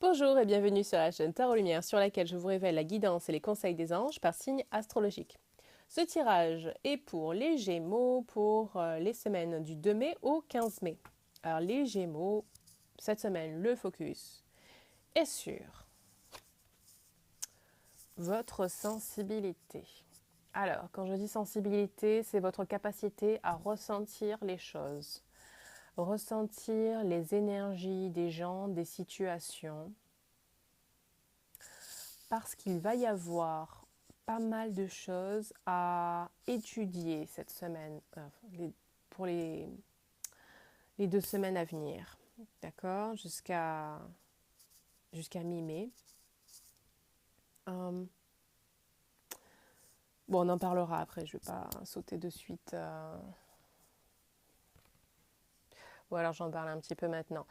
Bonjour et bienvenue sur la chaîne Tarot Lumière sur laquelle je vous révèle la guidance et les conseils des anges par signe astrologique. Ce tirage est pour les Gémeaux pour les semaines du 2 mai au 15 mai. Alors les Gémeaux, cette semaine, le focus est sur votre sensibilité. Alors, quand je dis sensibilité, c'est votre capacité à ressentir les choses, ressentir les énergies des gens, des situations, parce qu'il va y avoir pas mal de choses à étudier cette semaine, pour les 2 semaines à venir, d'accord, jusqu'à mi-mai. Bon, on en parlera après, je ne vais pas sauter de suite. Ou alors j'en parle un petit peu maintenant.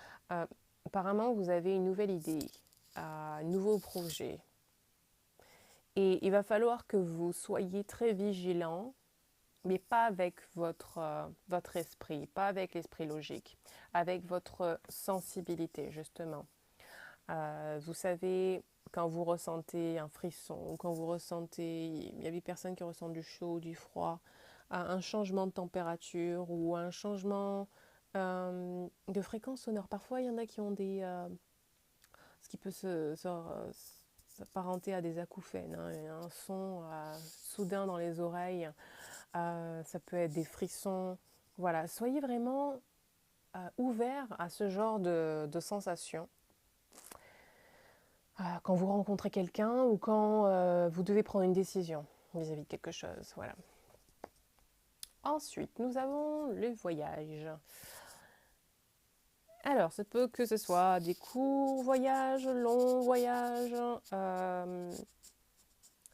Apparemment, vous avez une nouvelle idée, un nouveau projet. Et il va falloir que vous soyez très vigilant, mais pas avec votre esprit, pas avec l'esprit logique, avec votre sensibilité, justement. Vous savez, quand vous ressentez un frisson, quand vous ressentez, il y a des personnes qui ressentent du chaud, du froid, un changement de température ou un changement de fréquence sonore. Parfois, il y en a qui ont ce qui peut s'apparenter à des acouphènes, hein, un son soudain dans les oreilles. Ça peut être des frissons. Voilà, soyez vraiment ouvert à ce genre de sensations. Quand vous rencontrez quelqu'un ou quand vous devez prendre une décision vis-à-vis de quelque chose. Voilà. Ensuite, nous avons le voyage. Alors, ça peut que ce soit des courts voyages, longs voyages,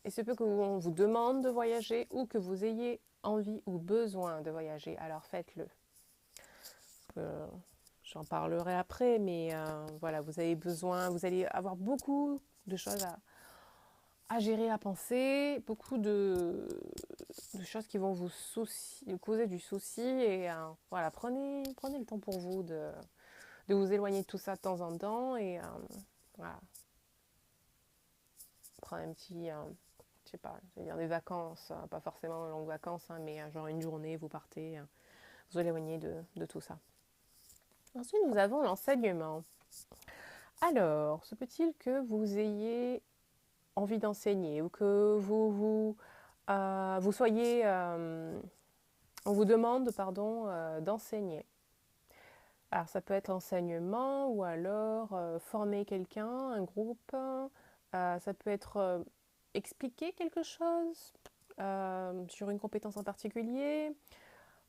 et se peut qu'on vous demande de voyager ou que vous ayez envie ou besoin de voyager. Alors faites-le. J'en parlerai après, mais voilà, vous avez besoin, vous allez avoir beaucoup de choses à gérer, à penser, beaucoup de choses qui vont vous causer du souci. Et voilà, prenez le temps pour vous de vous éloigner de tout ça de temps en temps. Et voilà, prendre un petit, je sais pas, je vais dire des vacances, pas forcément longues vacances, hein, mais genre une journée, vous partez, vous éloignez de tout ça. Ensuite, nous avons l'enseignement. Alors, se peut-il que vous ayez envie d'enseigner ou que vous soyez... on vous demande, pardon, d'enseigner. Alors, ça peut être l'enseignement ou alors former quelqu'un, un groupe. Ça peut être expliquer quelque chose sur une compétence en particulier.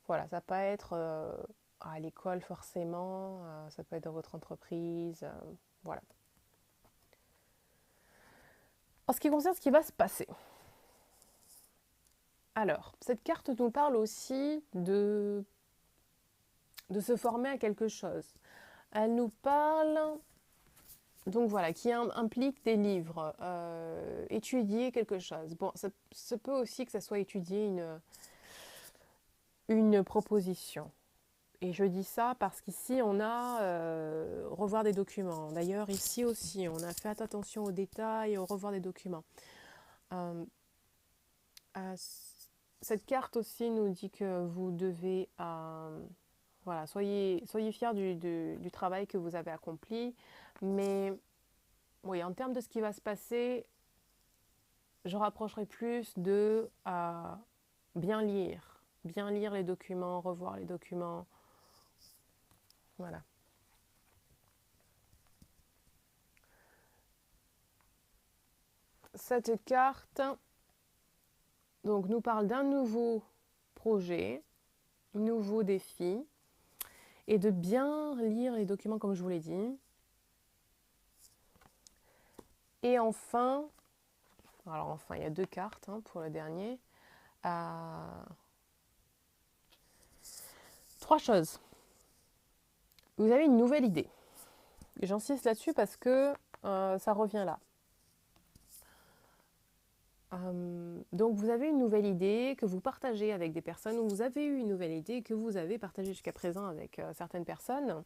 Voilà, ça peut être à l'école forcément, ça peut être dans votre entreprise. Voilà. En ce qui concerne ce qui va se passer. Alors, cette carte nous parle aussi de se former à quelque chose. Elle nous parle, donc voilà, qui implique des livres, étudier quelque chose. Bon, ça peut aussi que ça soit étudier une proposition. Et je dis ça parce qu'ici, on a revoir des documents. D'ailleurs, ici aussi, on a fait attention aux détails et au revoir des documents. Euh, cette carte aussi nous dit que vous devez... voilà, soyez fiers du travail que vous avez accompli. Mais oui, en termes de ce qui va se passer, je rapprocherai plus de bien lire les documents, revoir les documents. Voilà. Cette carte donc, nous parle d'un nouveau projet, nouveau défi, et de bien lire les documents comme je vous l'ai dit. Et enfin, il y a 2 cartes pour le dernier. 3 choses. Vous avez une nouvelle idée. J'insiste là-dessus parce que ça revient là. Donc vous avez une nouvelle idée que vous partagez avec des personnes, ou vous avez eu une nouvelle idée que vous avez partagée jusqu'à présent avec certaines personnes.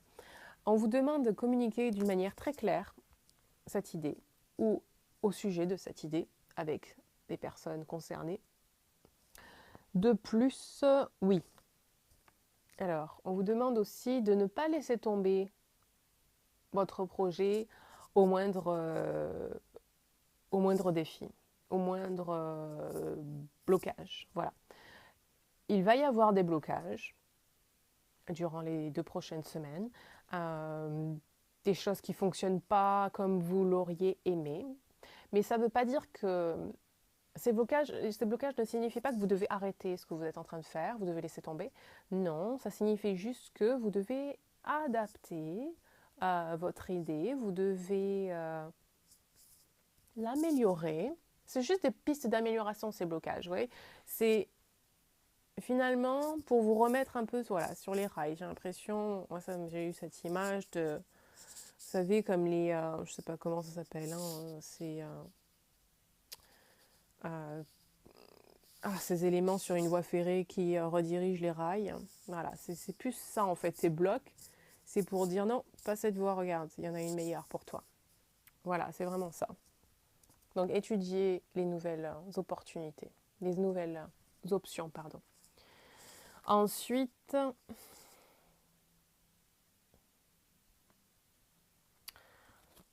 On vous demande de communiquer d'une manière très claire, cette idée ou au sujet de cette idée avec les personnes concernées. De plus, oui. Alors, on vous demande aussi de ne pas laisser tomber votre projet au moindre défi, au moindre blocage. Voilà. Il va y avoir des blocages durant les 2 prochaines semaines, des choses qui ne fonctionnent pas comme vous l'auriez aimé, mais ça ne veut pas dire que ces blocages ne signifient pas que vous devez arrêter ce que vous êtes en train de faire, vous devez laisser tomber. Non, ça signifie juste que vous devez adapter votre idée, vous devez l'améliorer. C'est juste des pistes d'amélioration, ces blocages. Vous voyez, c'est finalement pour vous remettre un peu voilà, sur les rails. J'ai l'impression, moi j'ai eu cette image de, vous savez, comme les, je sais pas comment ça s'appelle, hein, c'est ces éléments sur une voie ferrée qui redirigent les rails. Voilà, c'est plus ça en fait, ces blocs. C'est pour dire non, pas cette voie, regarde, il y en a une meilleure pour toi. Voilà, c'est vraiment ça. Donc étudier les nouvelles opportunités, les nouvelles options, pardon. Ensuite,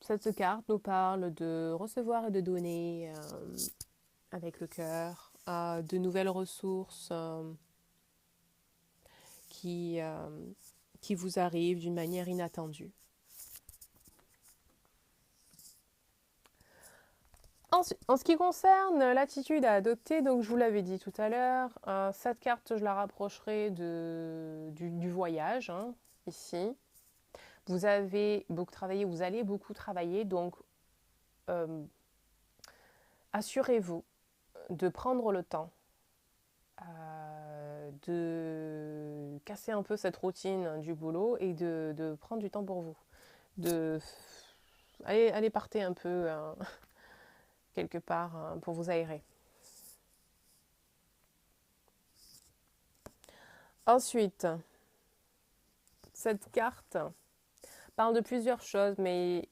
cette carte nous parle de recevoir et de donner avec le cœur, de nouvelles ressources qui vous arrivent d'une manière inattendue. Ensuite, en ce qui concerne l'attitude à adopter, donc je vous l'avais dit tout à l'heure, cette carte je la rapprocherai du voyage, hein, ici. Vous avez beaucoup travaillé, vous allez beaucoup travailler, donc assurez-vous de prendre le temps de casser un peu cette routine du boulot et de prendre du temps pour vous. Allez partez un peu quelque part pour vous aérer. Ensuite, cette carte parle de plusieurs choses, mais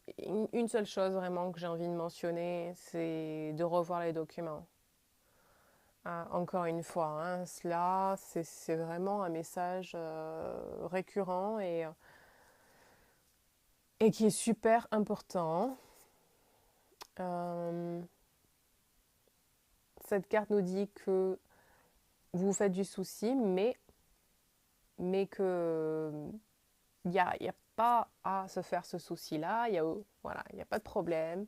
une seule chose vraiment que j'ai envie de mentionner, c'est de revoir les documents. Encore une fois, hein, cela, c'est vraiment un message récurrent et qui est super important. Cette carte nous dit que vous vous faites du souci, mais que il n'y a pas à se faire ce souci-là, il n'y a pas de problème.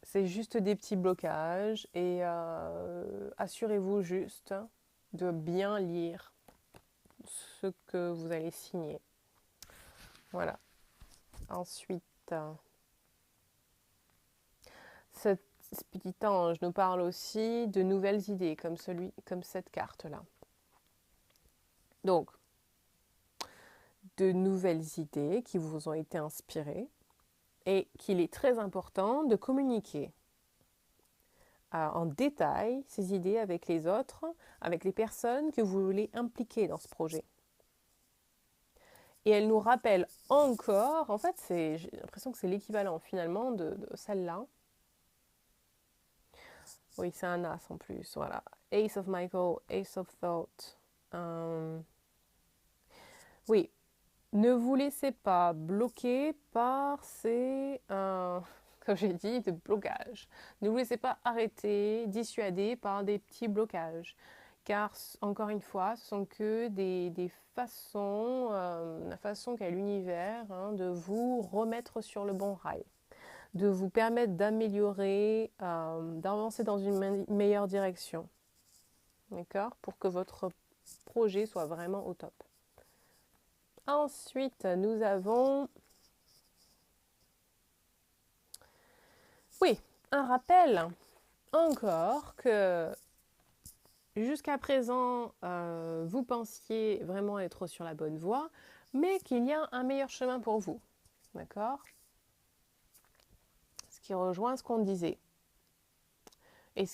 C'est juste des petits blocages et assurez-vous juste de bien lire ce que vous allez signer. Voilà. Ensuite, ce petit ange nous parle aussi de nouvelles idées comme cette carte-là. Donc, de nouvelles idées qui vous ont été inspirées et qu'il est très important de communiquer en détail ces idées avec les autres, avec les personnes que vous voulez impliquer dans ce projet. Et elle nous rappelle encore, en fait, j'ai l'impression que c'est l'équivalent finalement de celle-là. Oui, c'est un as en plus, voilà. Ace of Michael, Ace of Thought. Oui, ne vous laissez pas bloquer par ces, comme j'ai dit, de blocages. Ne vous laissez pas arrêter, dissuader par des petits blocages. Car, encore une fois, ce sont que des façons, la façon qu'a l'univers de vous remettre sur le bon rail, de vous permettre d'améliorer, d'avancer dans une meilleure direction. D'accord ? Pour que votre projet soit vraiment au top. Ensuite, nous avons... Oui, un rappel encore que jusqu'à présent, vous pensiez vraiment être sur la bonne voie, mais qu'il y a un meilleur chemin pour vous. D'accord ? Ce qui rejoint ce qu'on disait. Et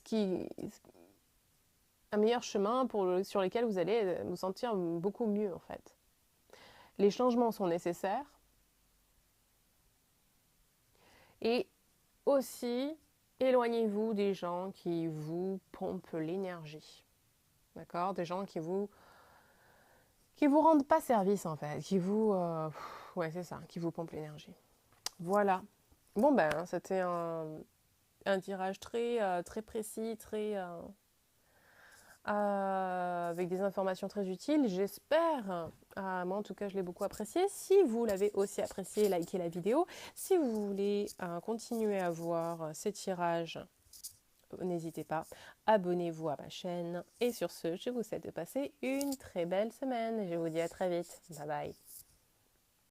un meilleur chemin sur lequel vous allez vous sentir beaucoup mieux en fait. Les changements sont nécessaires. Et aussi, éloignez-vous des gens qui vous pompent l'énergie. D'accord? Des gens qui vous rendent pas service en fait, ouais, c'est ça, qui vous pompent l'énergie. Voilà. Bon ben, c'était un tirage très précis, avec des informations très utiles, j'espère. Moi, en tout cas, je l'ai beaucoup apprécié. Si vous l'avez aussi apprécié, likez la vidéo. Si vous voulez continuer à voir ces tirages, n'hésitez pas, abonnez-vous à ma chaîne. Et sur ce, je vous souhaite de passer une très belle semaine. Je vous dis à très vite. Bye bye.